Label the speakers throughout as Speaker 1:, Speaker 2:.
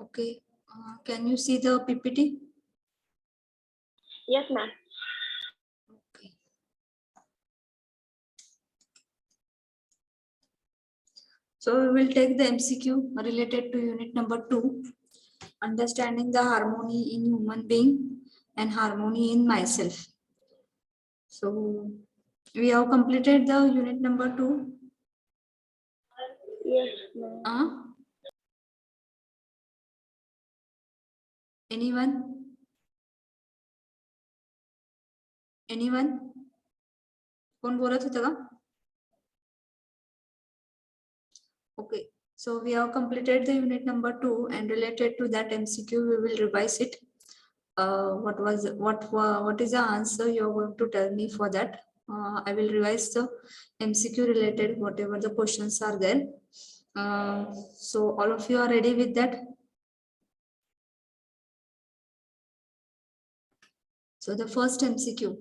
Speaker 1: Okay. Can you see the PPT?
Speaker 2: Yes, ma'am.
Speaker 1: Okay. So we will take the MCQ related to unit number 2, understanding the harmony in human being and harmony in myself. So we have completed the unit number 2.
Speaker 2: Yes, ma'am.
Speaker 1: Anyone? कोण बोलत होतं का? Okay, so we have completed the unit number 2, and related to that MCQ, we will revise it. What is the answer you are going to tell me for that? I will revise the MCQ related whatever the questions are there. So all of you are ready with that? So the first MCQ.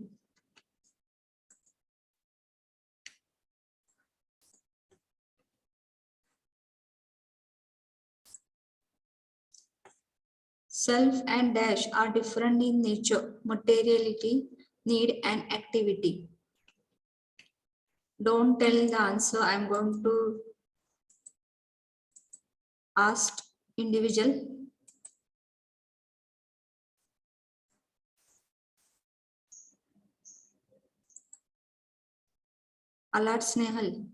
Speaker 1: Self and dash are different in nature, materiality, need and activity. Don't tell the answer. I am going to ask individual. Alert Snehal.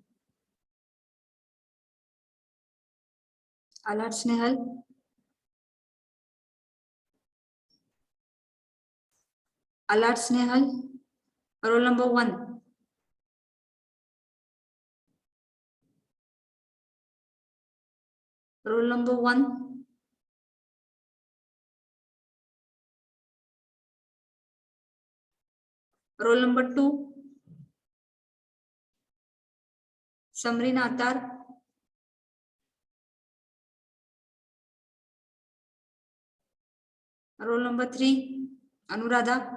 Speaker 1: Alert Snehal. Alert Snehal. Roll number 1. Roll number 1. Roll number 2. Samreen Atar. Roll number 3. Anuradha.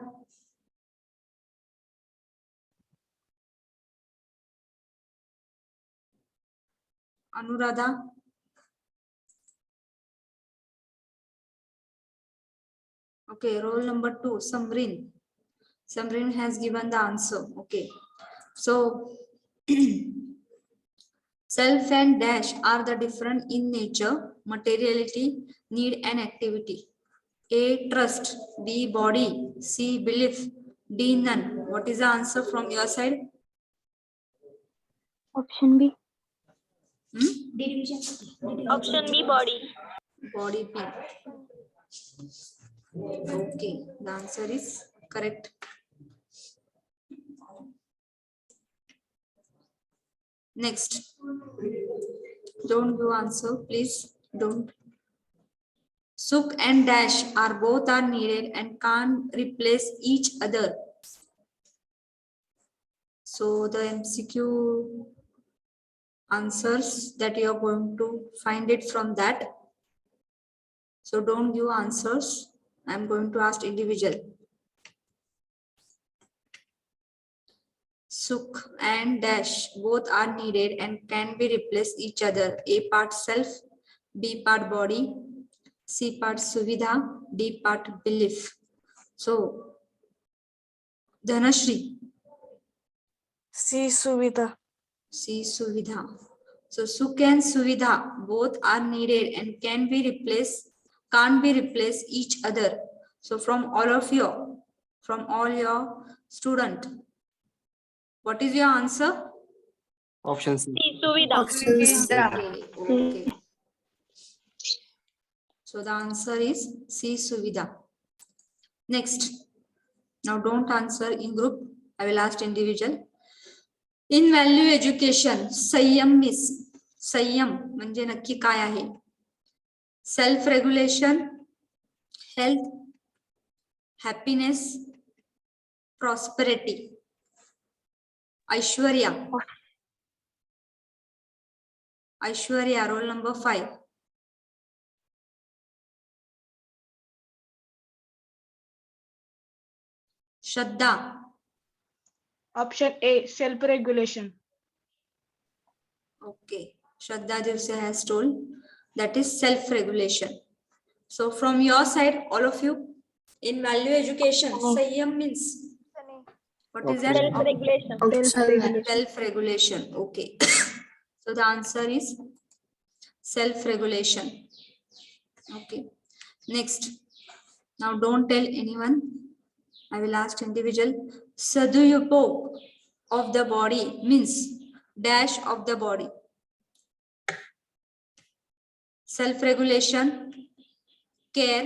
Speaker 1: Anuradha. Okay, roll number 2. Samreen. Samreen has given the answer. Okay. So self and dash are the different in nature, materiality, need and activity. A, trust. B, body. C, belief. D, none. What is the answer from your side?
Speaker 3: Option B.
Speaker 2: Option B, body.
Speaker 1: Body P. Okay, the answer is correct. Next. Don't do answer, please. Don't. Suk and dash are both are needed and can't replace each other. So the MCQ answers that you are going to find it from that. So don't give answers. I'm going to ask individual. Suk and dash both are needed and can be replaced each other. A part self, B part body, C part suvidha, D part belief. So Dhanashri.
Speaker 3: C. Suvidha.
Speaker 1: C suvidha. So Suk and suvidha both are needed and can be replaced, can't be replaced each other. So from all of you, from all your student, what is your answer?
Speaker 4: Option C.
Speaker 2: C, Suvidha.
Speaker 1: Okay. So the answer is C suvidha. Next. Now don't answer in group. I will ask individual. In value education, संयम means संयम म्हणजे नक्की काय आहे? Self regulation, health, happiness, prosperity. Aishwarya. Aishwarya, roll number 5. Shraddha.
Speaker 3: Option A. Self-regulation.
Speaker 1: Okay. Shraddha Divse has told that is self-regulation. So from your side, all of you, in value education, Sanyam means what is that?
Speaker 2: Self-regulation.
Speaker 1: Self-regulation. Okay. So the answer is self-regulation. Okay. Next. Now don't tell anyone. I will ask individual. Saduyupog of the body means dash of the body. Self-regulation, care,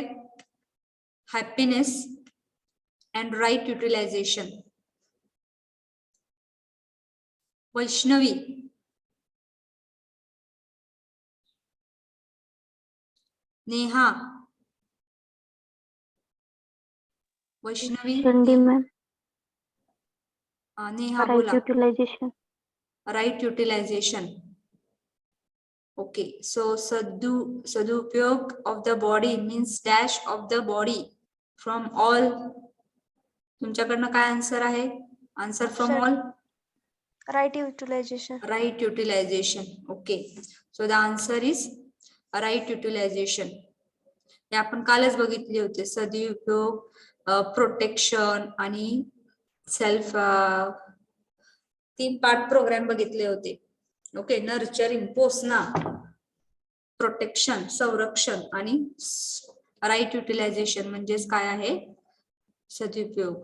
Speaker 1: happiness, and right utilization. Vaishnavi. Neha. Vaishnavi.
Speaker 3: ma'am.
Speaker 1: Neha bola.
Speaker 3: Utilization.
Speaker 1: Right utilization. Okay, so sadupyog of the body means dash of the body from all. तुमच्याकडनं काय answer आहे? Answer from all.
Speaker 3: Right utilization.
Speaker 1: Right utilization. Okay, so the answer is right utilization. हे आपण कालच बघितले होते. सदुपयोग, protection आणि self 3 part programme बघितले होते. ओके, नर्चरिंग, पोसना, प्रोटेक्शन, संरक्षण आणि राईट युटिलायझेशन म्हणजेच काय आहे? सदुपयोग.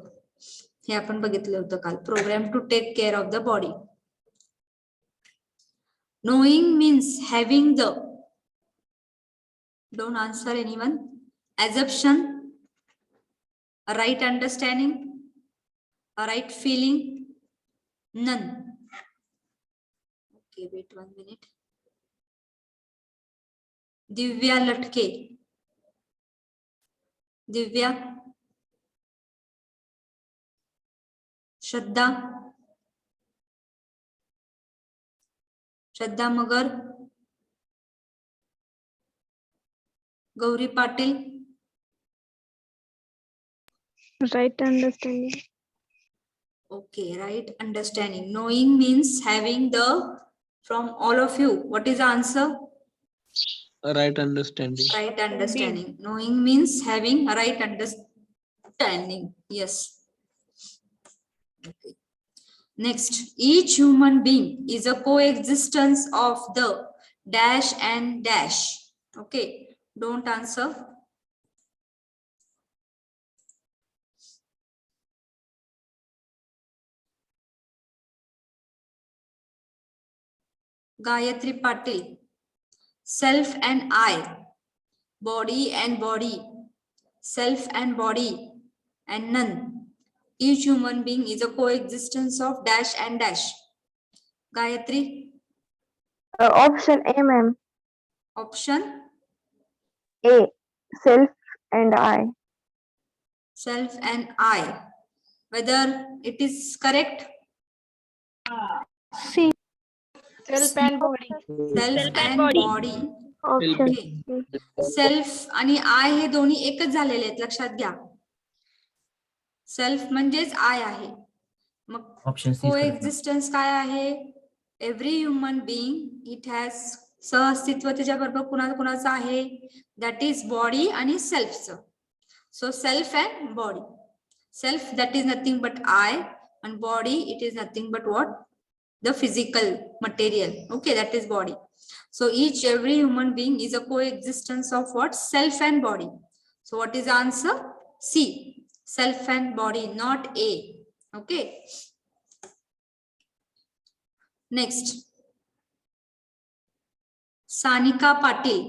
Speaker 1: हे आपण बघितलं होतं काल. Program to take care of the body. Knowing means having the. Don't answer anyone. Assumption, right understanding, right feeling, none. Okay, wait 1 minute. Divya Latke. Divya. Shraddha. Shraddha Magar. Gauri Patil.
Speaker 3: Right understanding.
Speaker 1: Okay, right understanding. Knowing means having the, from all of you. What is the answer?
Speaker 4: Right understanding.
Speaker 1: Right understanding. Knowing means having a right understanding. Yes. Okay. Next, each human being is a coexistence of the dash and dash. Okay, don't answer. Gayatri Patil. Self and I, body and body, self and body, and none. Each human being is a coexistence of dash and dash. Gayatri.
Speaker 3: Option A, ma'am.
Speaker 1: Option
Speaker 3: A. Self and I.
Speaker 1: self and I. Whether it is correct?
Speaker 3: C. Self and body.
Speaker 1: Self and
Speaker 2: body.
Speaker 1: body.
Speaker 3: Option
Speaker 1: self आणि आय हे दोन्ही एकच झालेले आहेत, लक्षात घ्या. Self म्हणजेच आय आहे. मग coexistence काय आहे? Every human being it has सहअस्तित्व त्याच्याबरोबर कुणाचं आहे? दॅट इज बॉडी आणि सेल्फचं. So self and body. Self that is nothing but I and body it is nothing but what? The physical material. Okay, that is body. So every human being is a coexistence of what? Self and body. So what is the answer? C. Self and body, not A. Okay. Next. Sanika Patil.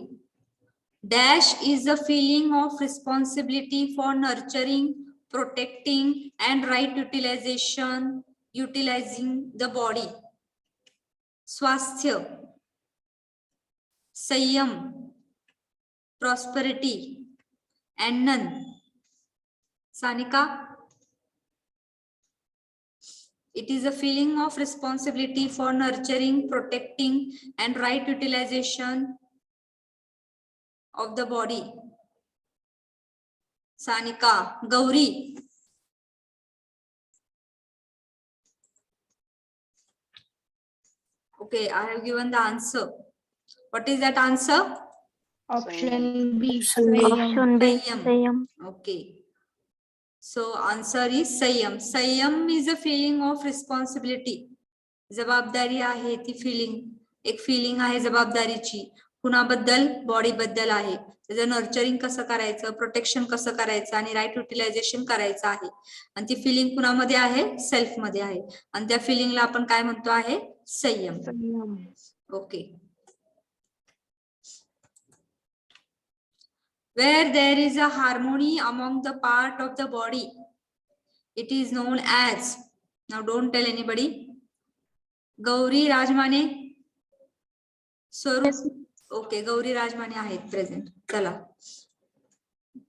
Speaker 1: Dash is the feeling of responsibility for nurturing, protecting and right utilizing the body. Swasthya, Sanyam, prosperity and none. Sanika, it is a feeling of responsibility for nurturing, protecting and right utilization of the body. Sanika. Gauri. Okay, I have given the answer. What is that answer?
Speaker 3: Option B.
Speaker 2: Option B.
Speaker 1: Sanyam.
Speaker 2: Sayam.
Speaker 1: Okay. So answer is Sanyam. Sanyam is a feeling of responsibility. जबाबदारी आहे ती filling, एक filling आहे जबाबदारीची. कुणाबद्दल? Body बद्दल आहे. त्याचं nurturing कसं करायचं, प्रोटेक्शन कसं करायचं आणि राईट युटिलायझेशन करायचं आहे. आणि ती फिलिंग कुणामध्ये आहे? सेल्फ मध्ये आहे. आणि त्या फिलिंगला आपण काय म्हणतो आहे? संयम. Okay. Where there is a harmony among the part of the body, it is known as. Now don't tell anybody. Gauri Rajmane, स्वरूप. ओके, गौरी राजमाने आहेत प्रेझेंट. चला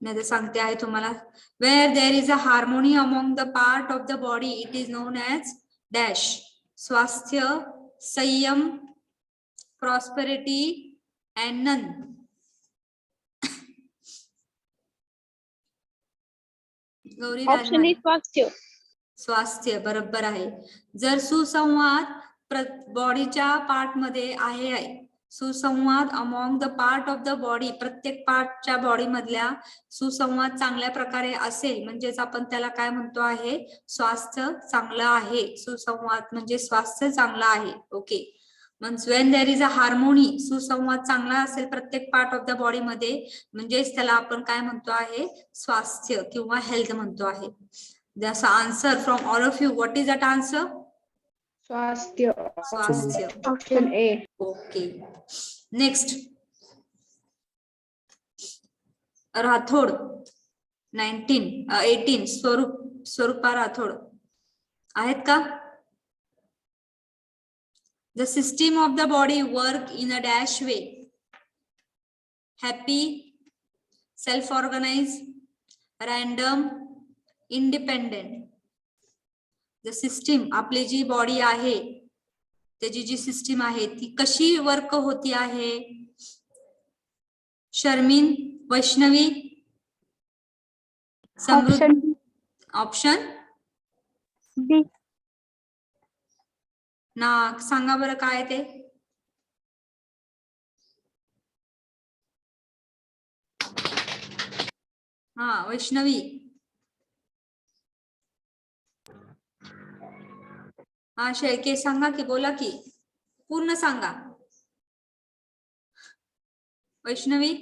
Speaker 1: मी सांगते आहे तुम्हाला. Where there is a harmony among the part of the body, it is known as dash. स्वास्थ्य, संयम, prosperity and none. Gauri
Speaker 3: Option is स्वास्थ्य.
Speaker 1: स्वास्थ्य बरोबर आहे. जर सुसंवाद बॉडीच्या पार्ट मध्ये आहे, सुसंवाद among the part of the body, प्रत्येक पार्टच्या बॉडी मधल्या सुसंवाद चांगल्या प्रकारे असेल म्हणजेच आपण त्याला काय म्हणतो आहे? स्वास्थ्य चांगलं आहे. सुसंवाद म्हणजे स्वास्थ्य चांगलं आहे. ओके. म्हणजे when there is a harmony, सुसंवाद चांगला असेल प्रत्येक पार्ट ऑफ द बॉडी मध्ये म्हणजेच त्याला आपण काय म्हणतो आहे? स्वास्थ्य किंवा हेल्थ म्हणतो आहे. That's answer from all of you. What is that answer?
Speaker 3: स्वास्थ्य.
Speaker 1: स्वास्थ्य.
Speaker 3: Option A.
Speaker 1: Okay. Next. Rathod 18 स्वरूपा राठोड आहेत का? The system of the body work in a dash way. Happy, self-organized, random, independent. The system, आपली जी body आहे त्याची जी system आहे ती कशी वर्क होती आहे? शर्मिन, वैष्णवी, समृद्धी. Option
Speaker 3: B.
Speaker 1: ना सांगा बरं काय ते? हा वैष्णवी. हा शेळके सांगा की, बोला की, पूर्ण सांगा. Vaishnavi,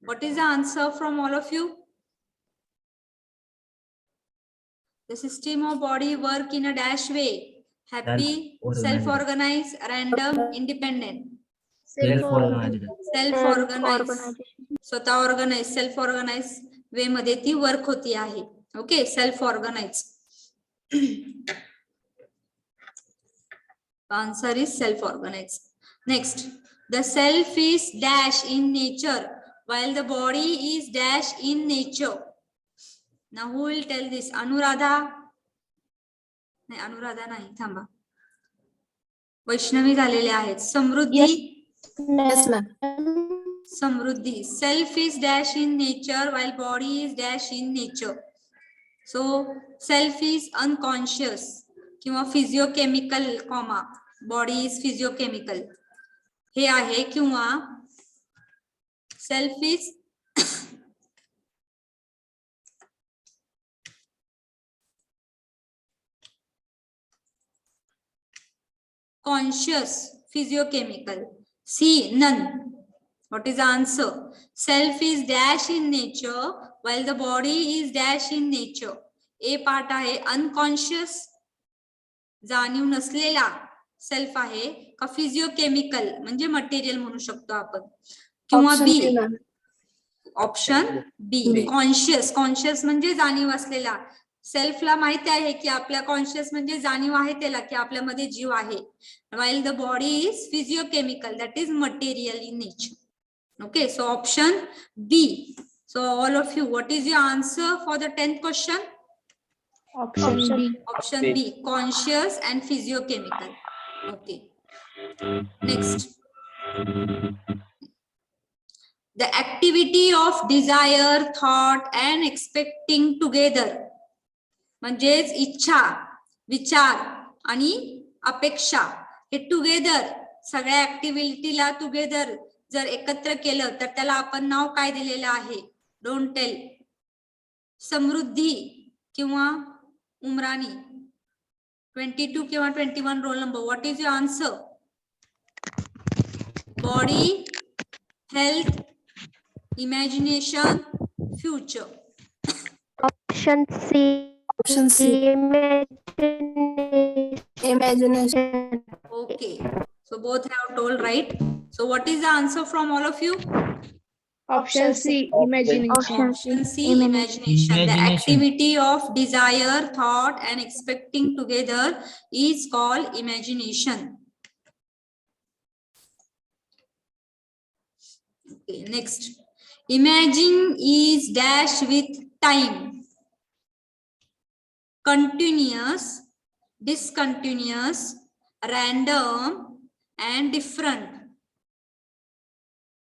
Speaker 1: what is the answer from all of you? The system of body work in a dash way. Happy, self-organized, random, independent. Self-organized. स्वतः ऑर्गनाइज, सेल्फ ऑर्गनाइज वे मध्ये ती वर्क होती आहे. Okay, self organize. Answer is self-organized. Next, the self is dash in nature while the body is dash in nature. Now who will tell this? Anuradha? नाही, अनुराधा नाही, थांबा. वैष्णवी झालेले आहेत. समृद्धी.
Speaker 2: Yes, ma'am.
Speaker 1: Samriddhi. Self is dash in nature while body is dash in nature. So self is unconscious किंवा physiochemical, body is physiochemical हे आहे. किंवा self is conscious physiochemical. C, none. What is the answer? Self is dash in nature while the body is dash in nature. A part आहे unconscious, जाणीव नसलेला self आहे का फिजिओकेमिकल म्हणजे material म्हणू शकतो आपण. किंवा B, option B, conscious. Conscious म्हणजे जाणीव असलेला. सेल्फला माहिती आहे की आपल्या कॉन्शियस म्हणजे जाणीव आहे त्याला की आपल्यामध्ये जीव आहे. while the body is physiochemical, that is material in nature. Okay, so option B. So all of you, what is your answer for the 10th question?
Speaker 3: Option B.
Speaker 1: Option B, conscious and physiochemical. Okay. Next. The activity of desire, thought and expecting together. म्हणजेच इच्छा, विचार आणि अपेक्षा हे together सगळ्या ऍक्टिव्हिटीला together जर एकत्र केलं तर त्याला आपण नाव काय दिलेलं आहे? Don't tell. समृद्धी किंवा उमरानी. 22 किंवा 21 roll number. What is your answer? Body, health, imagination, future.
Speaker 2: Option C.
Speaker 5: Option C.
Speaker 2: Imagination.
Speaker 1: Okay. So both have told right. So what is the answer from all of you?
Speaker 3: Option C. Imagination.
Speaker 1: Option C, imagination. The activity of desire, thought, and expecting together is called imagination. Okay, next. Imagine is dash with time. Continuous, discontinuous, random, and different.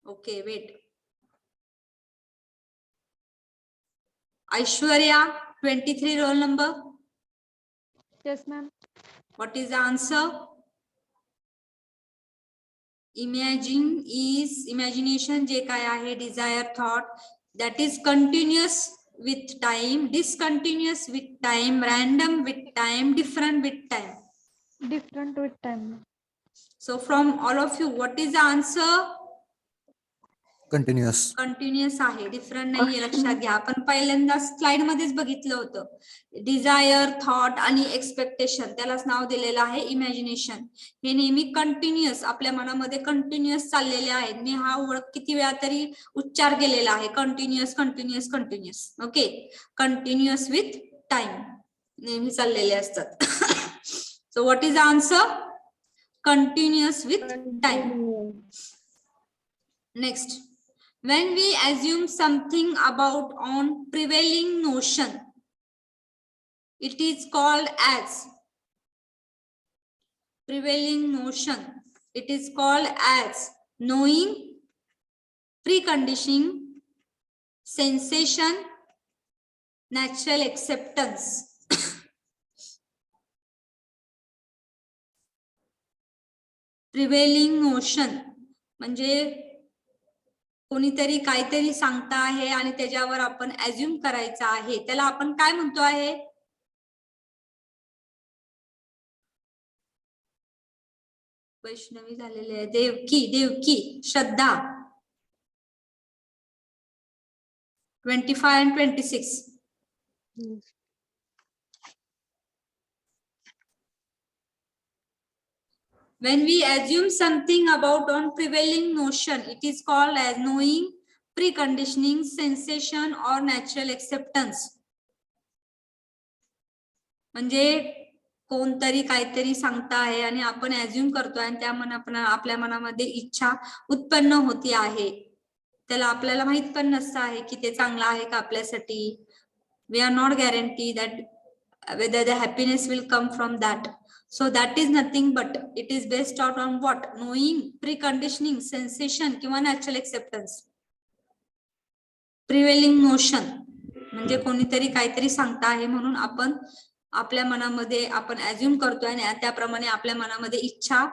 Speaker 1: Okay, wait. Aishwarya, 23 roll number.
Speaker 3: Yes, ma'am.
Speaker 1: What is the answer? Imagination जे काय आहे, desire, thought, that is continuous with time, discontinuous with time, random with time, different with time.
Speaker 3: Different with time.
Speaker 1: So from all of you, what is the answer?
Speaker 5: Continuous.
Speaker 1: Continuous आहे, different नाहीये, लक्षात घ्या. आपण पहिल्यांदा slide मध्येच बघितलं होतं. Desire, thought आणि एक्सपेक्टेशन, त्यालाच नाव दिलेलं आहे इमॅजिनेशन. हे नेहमी कंटिन्युअस आपल्या मनामध्ये कंटिन्युअस चाललेले आहेत. मी हा वर्ड किती वेळा तरी उच्चार केलेला आहे, continuous continuous continuous. Okay, continuous with time नेहमी चाललेले असतात. सो what is the answer? Continuous with time. Next, when we assume something about on prevailing notion, it is called as prevailing notion. It is called as knowing, preconditioning, sensation, natural acceptance. Prevailing notion म्हणजे कोणीतरी काहीतरी सांगता आहे आणि त्याच्यावर आपण assume करायचं आहे, त्याला आपण काय म्हणतो आहे? वैष्णवी झालेले आहे. देवकी, श्रद्धा. 25 and 26. When we assume something about on prevailing notion, it is called as knowing, preconditioning, sensation or natural acceptance. म्हणजे कोणतरी काहीतरी सांगता आहे आणि आपण अज्युम करतोय आणि त्या आपल्या मनामध्ये इच्छा उत्पन्न होती आहे. त्याला आपल्याला माहित पण नसतं आहे की ते चांगलं आहे का आपल्यासाठी. We are not guarantee that whether the happiness will come from that. So that is nothing but it is based out on what? Knowing, preconditioning, sensation किंवा natural acceptance. Prevailing notion म्हणजे कोणीतरी काहीतरी सांगता आहे म्हणून आपण आपल्या मनामध्ये आपण अज्युम करतोय आणि त्याप्रमाणे आपल्या मनामध्ये इच्छा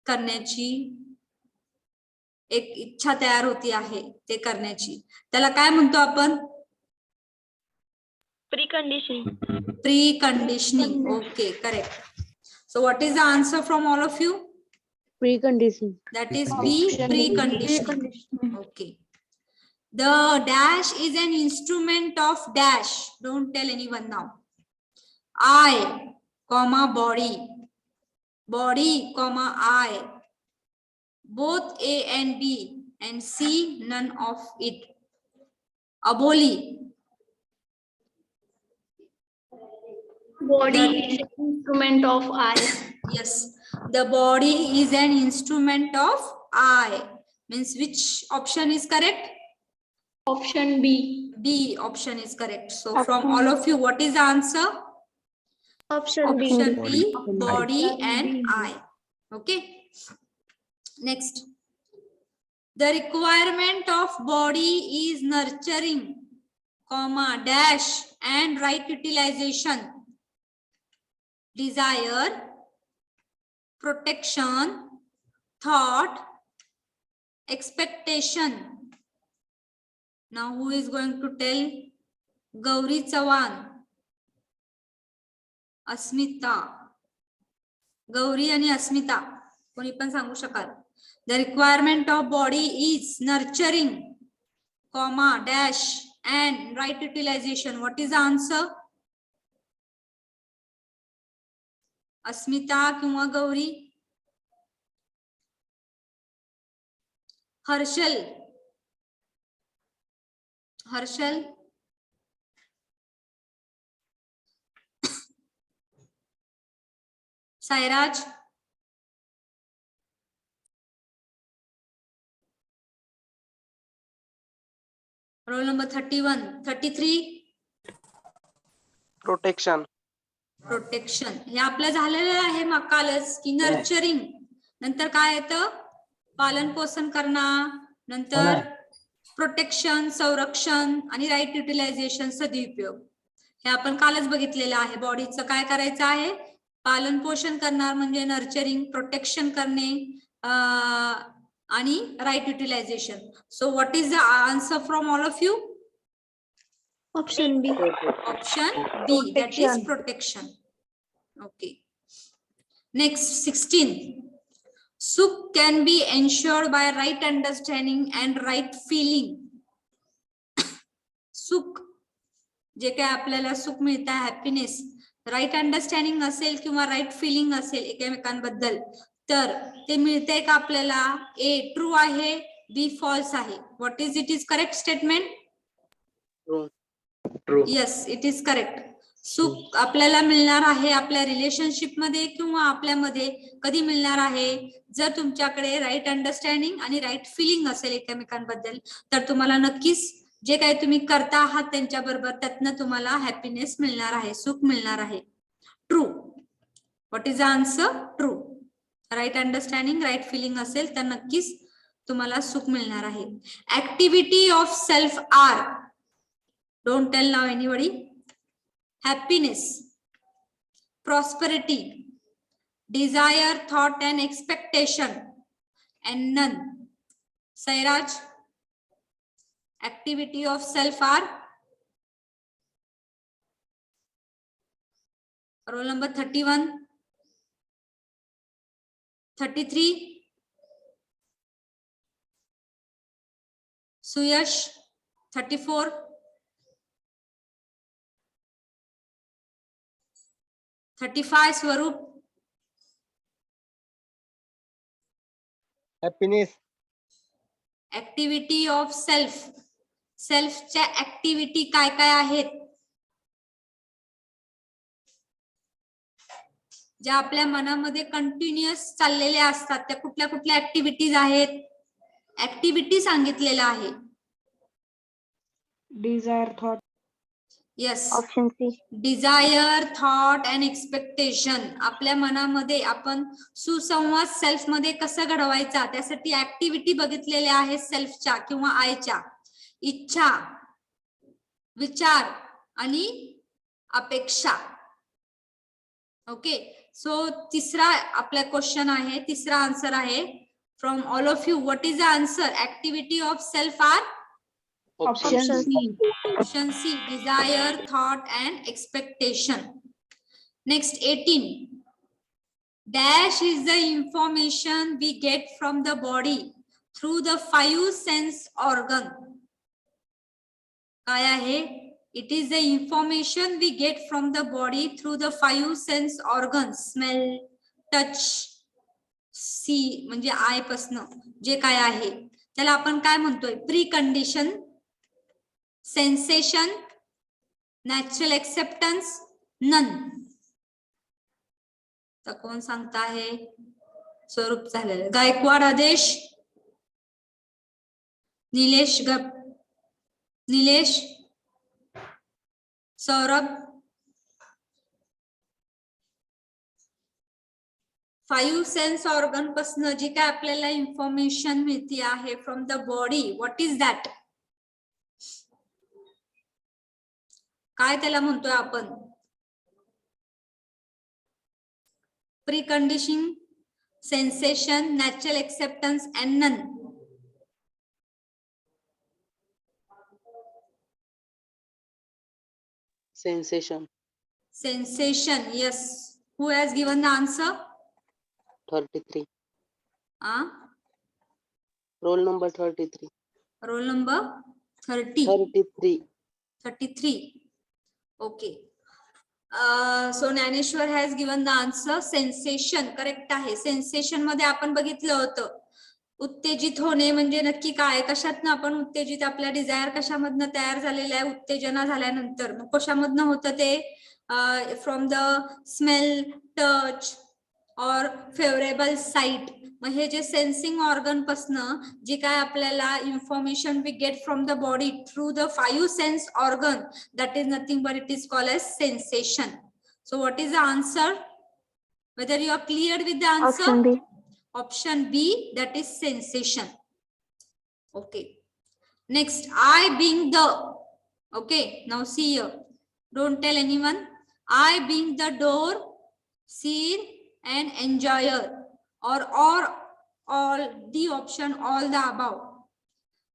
Speaker 1: करण्याची एक इच्छा तयार होती आहे ते करण्याची. त्याला काय म्हणतो आपण? Preconditioning. Okay, correct. So what is the answer from all of you?
Speaker 3: Preconditioning.
Speaker 1: That is B, preconditioning. Okay. The dash is an instrument of dash. Don't tell anyone now. I, comma body. Body, comma I. Both A and B and C, none of it. Aboli.
Speaker 6: Body is an instrument of I.
Speaker 1: Yes, the body is an instrument of I. Means which option is correct?
Speaker 6: Option B.
Speaker 1: B option is correct. So from all of you, what is the answer?
Speaker 6: Option B.
Speaker 1: Option B, body and I. Okay. Next, the requirement of body is nurturing, comma dash and right utilization. Desire, protection, thought, expectation. Now who is going to tell? Gauri Chavan, अस्मिता. गौरी आणि अस्मिता कोणी पण सांगू शकाल. The requirement of body is nurturing, comma, dash and right utilization. What is the answer? Asmita किंवा Gauri? Harshal. Harshal. Sairaj. Roll number 31, 33.
Speaker 5: Protection.
Speaker 1: Protection हे आपलं झालेलं आहे मग कालच की नर्चरिंग. नंतर काय येतं? पालन पोषण करणं. नंतर प्रोटेक्शन, संरक्षण आणि राईट युटिलायझेशन, सदुपयोग. हे आपण कालच बघितलेलं आहे. बॉडीचं काय करायचं आहे? पालन पोषण करणार म्हणजे नर्चरिंग, प्रोटेक्शन करणे आणि right utilization. So what is the answer from all of you?
Speaker 6: Option B.
Speaker 1: Option B, that is protection. Okay. Next, 16. Sukh can be ensured by right understanding and right feeling. सुख जे काय आपल्याला सुख मिळतं, happiness, right understanding असेल किंवा right feeling असेल एकमेकांबद्दल, तर ते मिळतंय का आपल्याला? ए ट्रू आहे, बी फॉल्स आहे. What is it is correct statement?
Speaker 4: True.
Speaker 1: Yes, it is correct. सुख आपल्याला मिळणार आहे आपल्या रिलेशनशिप मध्ये किंवा आपल्यामध्ये कधी मिळणार आहे? जर तुमच्याकडे राईट अंडरस्टँडिंग आणि राईट फिलिंग असेल एकमेकांबद्दल, तर तुम्हाला नक्कीच जे काही तुम्ही करता आहात त्यांच्या बरोबर त्यातनं तुम्हाला हॅपीनेस मिळणार आहे, सुख मिळणार आहे. True. What is the answer? True. Right understanding, right feeling असेल तर नक्कीच तुम्हाला सुख मिळणार आहे. Activity of self are, don't tell नाव anybody. Happiness, prosperity, desire, thought and expectation, and none. Sairaj, activity of self are? Roll number 31, 33. Suyash, 34. Swaroop.
Speaker 5: Happiness.
Speaker 1: Activity of self, सेल्फच्या activity काय काय आहेत? ज्या आपल्या मनामध्ये कंटिन्युअस चाललेल्या असतात त्या कुठल्या कुठल्या ऍक्टिव्हिटीज आहेत? ऍक्टिव्हिटी सांगितलेलं आहे.
Speaker 3: Desire, thought.
Speaker 1: Yes,
Speaker 2: Option C.
Speaker 1: Desire, thought and expectation. आपल्या मनामध्ये आपण सुसंवाद सेल्फ मध्ये कसं घडवायचा त्यासाठी ऍक्टिव्हिटी बघितलेल्या आहेत सेल्फच्या किंवा आयच्या. इच्छा, विचार आणि अपेक्षा. ओके, सो तिसरा आपला क्वेश्चन आहे, तिसरा आन्सर आहे from all of you. What is the answer? Activity of self are?
Speaker 3: Option C.
Speaker 1: Option C, desire, thought and expectation. Next, 18. Dash is the information we get from the body through the 5 sense organ. काय आहे? It is the information we get from the body through the 5 sense organs. Smell, touch, see म्हणजे आय पासनं जे काय आहे त्याला आपण काय म्हणतोय? Precondition, sensation, natural acceptance, none. तर कोण सांगता आहे? स्वरूप झालेलं. गायकवाड आदेश. निलेश गप, निलेश, सौरभ. 5 सेन्स ऑर्गन पासन जी काय आपल्याला इन्फॉर्मेशन मिळते आहे from the body, what is that? काय त्याला म्हणतोय आपण? Pre conditioning, sensation, natural acceptance, and none.
Speaker 5: Sensation.
Speaker 1: Sensation, yes. Who has given the answer?
Speaker 5: 33.
Speaker 1: Ah,
Speaker 5: Roll number 33.
Speaker 1: roll number 30.
Speaker 5: 33.
Speaker 1: 33. Okay. So Naneshwar has given the answer sensation. Correct आहे. Sensation मध्ये आपण बघितलं होतं उत्तेजित होणे म्हणजे नक्की काय, कशातनं आपण उत्तेजित, आपल्या डिझायर कशामधनं तयार झालेला आहे उत्तेजना झाल्यानंतर, मग कशामधनं होतं ते फ्रॉम द स्मेल, टच और फेवरेबल साईट. मग हे जे सेन्सिंग ऑर्गन पासनं जे काय आपल्याला information we get from the body through the 5 sense organ, that is nothing but it is called as sensation. So what is the answer? Whether you are clear with the answer?
Speaker 2: Option B.
Speaker 1: Option B, that is sensation. Okay. Next, I being the. Okay, now see here. Don't tell anyone. I being the door, seer and enjoyer, or all the option, all the above.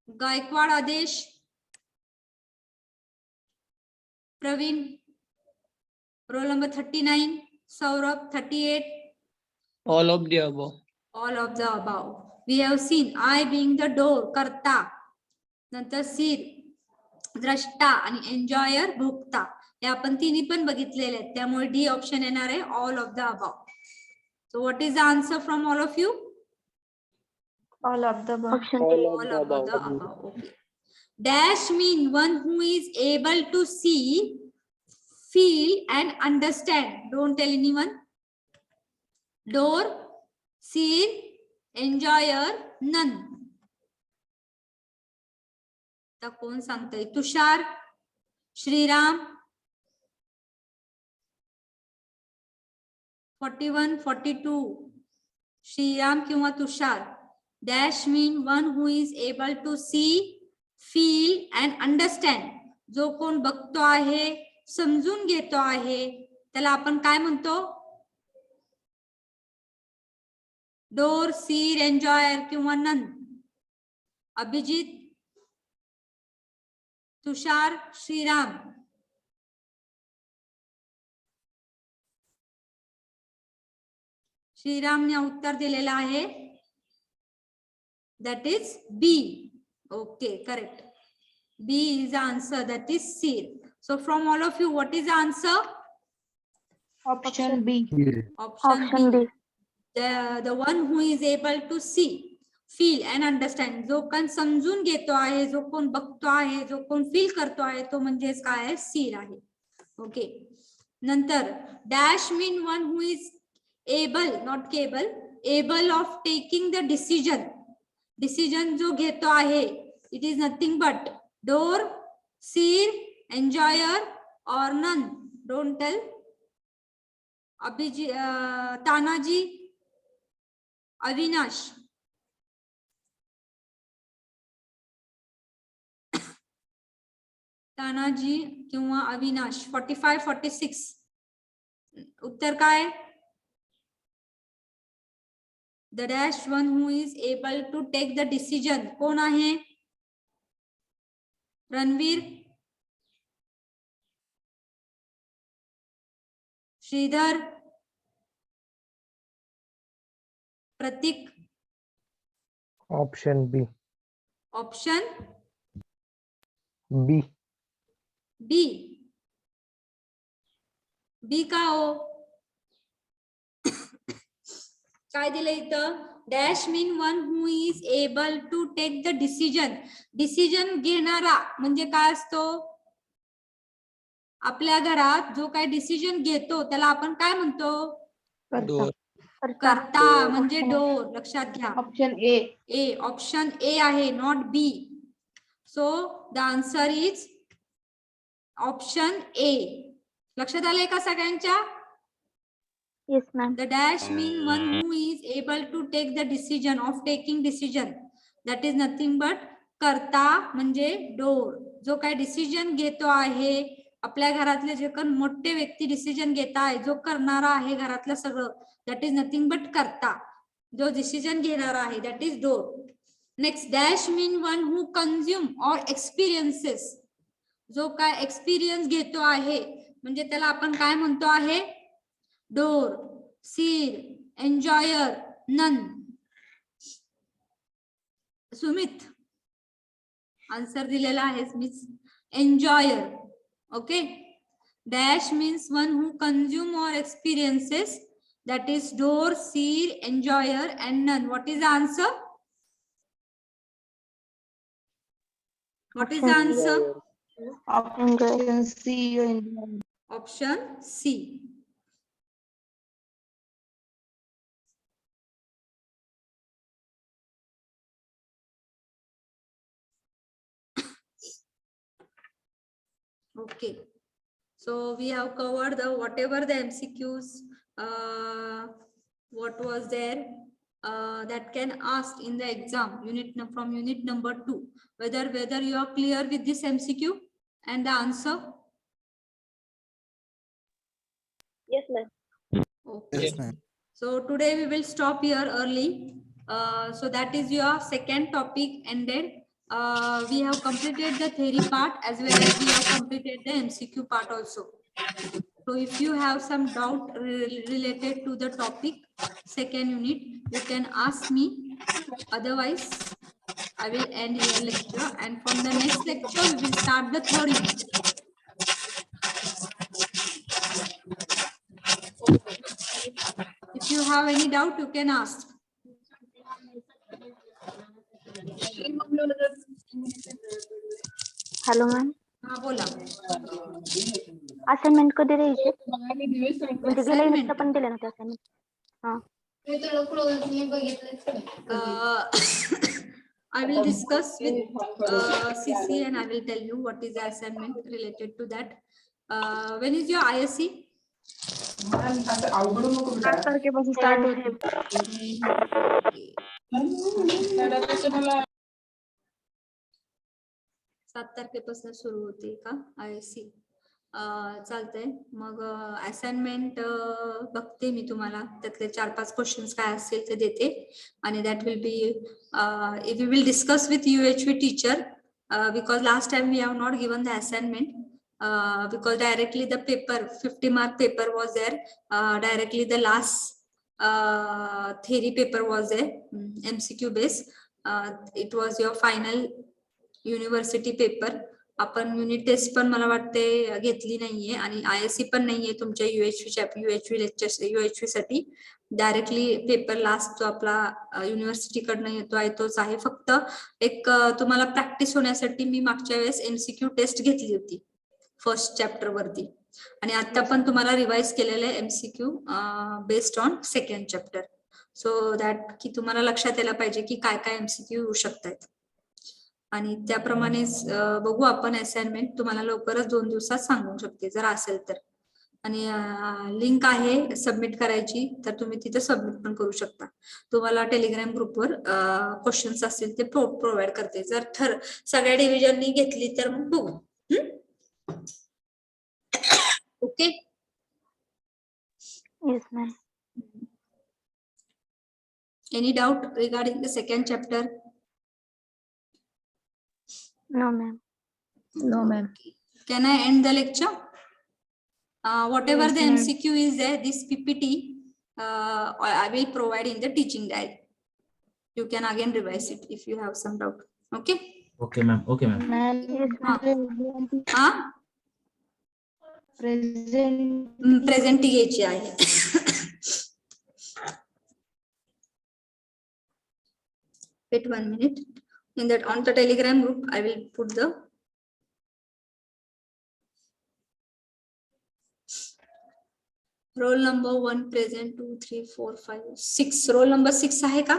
Speaker 1: Gaikwad Adesh. Praveen. Roll number 39. Saurabh 38.
Speaker 4: All of the above.
Speaker 1: All of the above. We have seen I being the door, karta, नंतर seer, द्रष्टा आणि enjoyer, भोक्ता. हे आपण तिन्ही पण बघितलेले आहेत, त्यामुळे D option येणार आहे, all of the above. So what is the answer from all of you?
Speaker 3: All of the above.
Speaker 2: Option
Speaker 5: All
Speaker 2: D.
Speaker 5: of
Speaker 1: All
Speaker 5: the
Speaker 1: of the
Speaker 5: above.
Speaker 1: above. Okay. Dash mean one who is able to see, feel and understand. Don't tell anyone. Door, seer, enjoyer, none. आता कोण सांगतंय? तुषार, श्रीराम, 41, 42. श्रीराम किंवा Tushar. Dash mean one who is able to see, feel and understand. जो कोण बघतो आहे, समजून घेतो आहे, त्याला आपण काय म्हणतो? डोर, सीर, एन्जॉयर किंवा नन. अभिजित, तुषार, श्रीराम. श्रीरामने उत्तर दिलेलं आहे, that is B. Okay, correct. B is the answer, that is seer. So from all of you, what is the answer?
Speaker 3: Option B.
Speaker 1: Option B.
Speaker 2: B.
Speaker 1: The one who is able to see, feel and understand. जो कोण समजून घेतो आहे, जो कोण बघतो आहे, जो कोण फील करतो आहे, तो म्हणजेच काय आहे? सीर आहे. ओके. नंतर dash mean one who is able, not cable, able of taking the decision. Decision जो घेतो आहे, it is nothing but doer, seer, enjoyer or none. Don't tell. Abhiji, Tanaji, Avinash. Tanaji किंवा अविनाश. 45, 46. उत्तर काय? The dash one who is able to take the decision. कोण आहे? Ranveer, Shridhar, Prateek.
Speaker 7: Option B.
Speaker 1: Option
Speaker 7: B.
Speaker 1: B. B का हो? काय दिलं इथं? Dash mean one who is able to take the decision. Decision घेणारा म्हणजे काय असतो? आपल्या घरात जो काय डिसिजन घेतो त्याला आपण काय म्हणतो?
Speaker 4: Door.
Speaker 1: कर्ता म्हणजे डोर. लक्षात घ्या.
Speaker 3: Option A.
Speaker 1: A. Option A आहे, not B. So the answer is option A. लक्षात आलंय का सगळ्यांच्या?
Speaker 2: Yes, ma'am.
Speaker 1: The dash mean one who is able to take the decision of taking decision. That is nothing but कर्ता म्हणजे door. जो काय decision घेतो आहे, आपल्या घरातले जे कोण मोठे व्यक्ती डिसिजन घेत आहे, जो करणारा आहे घरातलं सगळं, that is nothing but कर्ता. जो डिसिजन घेणारा आहे that is door. Next dash mean one who consume or experiences. जो काय एक्सपिरियन्स घेतो आहे म्हणजे त्याला आपण काय म्हणतो आहे doer, seer, enjoyer, none. Sumit answer दिलेला आहे मीच enjoyer. Okay. Dash means one who consume or experiences that is door, seer, enjoyer and none. What is the answer? What is the answer?
Speaker 3: Option C.
Speaker 1: Option C. Okay. So we have covered the whatever the MCQs what was there that can asked in the exam from unit number 2. Whether you are clear with this MCQ and the answer.
Speaker 6: Yes, ma'am.
Speaker 1: Okay.
Speaker 4: Yes, ma'am.
Speaker 1: So today we will stop here early. So that is your second topic ended. We have completed the theory part as well as we have completed the MCQ part also. So if you have some doubt related to the topic second unit, you can ask me. Otherwise, I will end your lecture and from the next lecture we will start the third unit. If you have any doubt, you can ask.
Speaker 2: Hello ma'am.
Speaker 1: हाँ बोला.
Speaker 2: Assignment कधी द्यायचे म्हणजे गेल्या युनिटला पण दिले ना ते असाइनमेंट. हा.
Speaker 1: I will discuss with CC and I will tell you what is the assignment related to that. When is your ISC?
Speaker 3: 7 तारखेपासून स्टार्ट होते.
Speaker 1: 7 तारखेपासून सुरू होते का ISC? चालतंय. मग असाइनमेंट बघते मी तुम्हाला त्यातले 4-5 क्वेश्चन्स काय असतील ते देते आणि that will be we will discuss with UHV teacher because last time we have not given the assignment because directly the paper 50 mark paper was there, directly the last theory paper was there, MCQ based. It was your final university paper. आपण unit test पण मला वाटते घेतली नाहीये आणि ISC पण नाहीये तुमच्या UHV लेक्चर UHV साठी. डायरेक्टली पेपर लास्ट जो आपला युनिव्हर्सिटी कडनं येतो आहे तोच आहे. फक्त एक तुम्हाला प्रॅक्टिस होण्यासाठी मी मागच्या वेळेस MCQ टेस्ट घेतली होती फर्स्ट चॅप्टर वरती आणि आता पण तुम्हाला रिवाइज केलेलं आहे MCQ based on second chapter. So that की तुम्हाला लक्षात यायला पाहिजे की काय काय MCQ येऊ शकतात आणि त्याप्रमाणेच बघू आपण. असाइनमेंट तुम्हाला लवकरच 2 दिवसात सांगू शकते जर असेल तर. आणि लिंक आहे सबमिट करायची तर तुम्ही तिथे सबमिट पण करू शकता. तुम्हाला टेलिग्राम ग्रुपवर क्वेश्चन्स असतील ते प्रोव्हाइड करते. जर सगळ्या डिव्हिजननी घेतली तर मग बघू. Okay.
Speaker 2: Yes ma'am.
Speaker 1: Any doubt regarding the second chapter?
Speaker 2: No ma'am.
Speaker 3: No, ma'am.
Speaker 1: Can I end the lecture? Whatever
Speaker 3: Yes,
Speaker 1: the
Speaker 3: ma'am.
Speaker 1: MCQ is there, this PPT I will provide in the teaching guide. You can again revise it if you have some doubt. Okay?
Speaker 7: Okay, ma'am. Okay, ma'am.
Speaker 2: Yes ma'am.
Speaker 1: Present घ्यायची आहे. Wait 1 minute. In that on the Telegram group, I will put the roll number 1 present 2 3 4 5 6. Roll number 6 आहे का?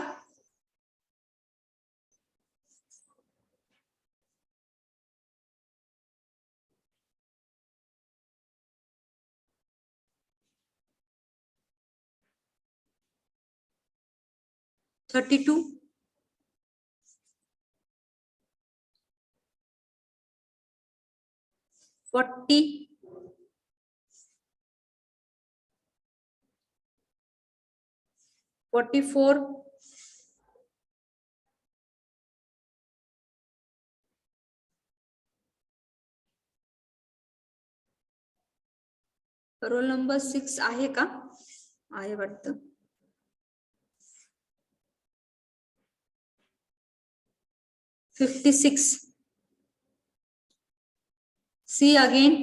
Speaker 1: (32) 40 44 roll number 6 आहे का? आहे वाटतं. See again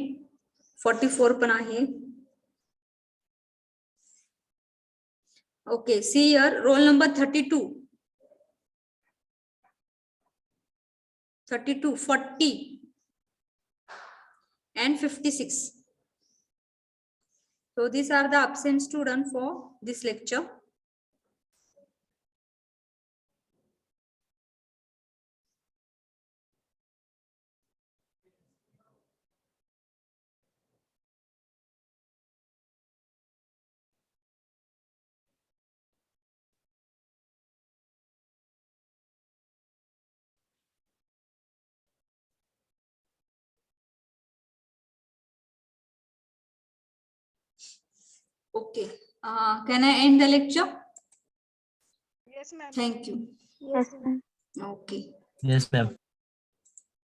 Speaker 1: 44 पण आहे. Okay, see here roll number 32, 40 and 56. So these are the absent students for this lecture. Okay, can I end the lecture?
Speaker 3: Yes, ma'am.
Speaker 1: Thank you.
Speaker 2: Yes, ma'am.
Speaker 1: Okay.
Speaker 7: Yes, ma'am.